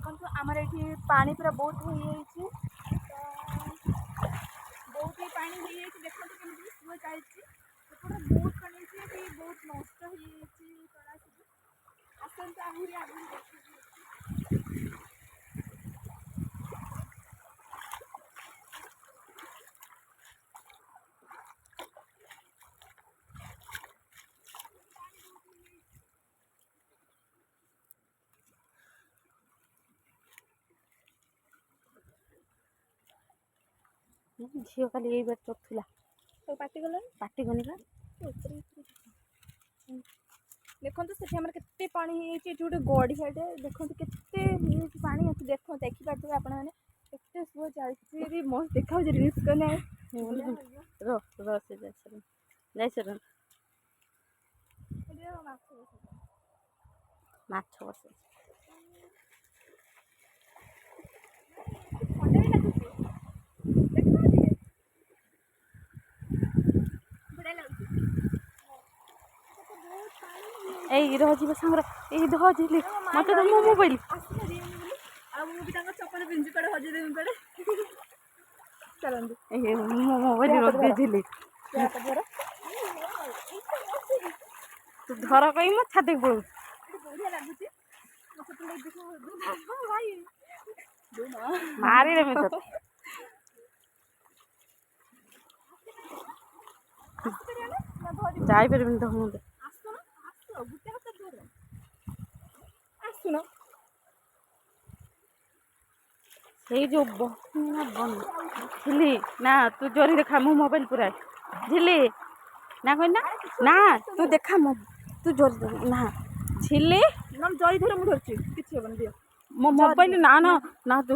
देखो आमर ये पानी पूरा बहुत हो बहुत ही पानी हो देखो केमी सुआ चलती बहुत पानी बहुत नष्ट हो आसत आहरी आगे झील खाली यही बार चुला तो पार्टी गल पाटी गनी का देखो से केते पानी गोटे गढ़ियाटे देखो केते पानी अच्छी देख देखिपे आपण मैंने केते सुआ चलती मस्त देखा रिस्क करना माछ बस यही रही सांगर यही धजिली मत मो मोबाइल चपल पिंजी कड़े हजेदेवी कड़े चलते मो मोबाइल रखी तू धर कहीं मत छाती पड़ू बढ़िया लगुच मारी रे तो जापर तो मुझे आसुन से जो झिली ना तू जोरी देखा मो मोबाइल पूरा झिली ना कहना ना तू देखा मो तू जोरी ना झिली जरी धर मुझे किसी हेन दियो मो मोबाइल ना ना ना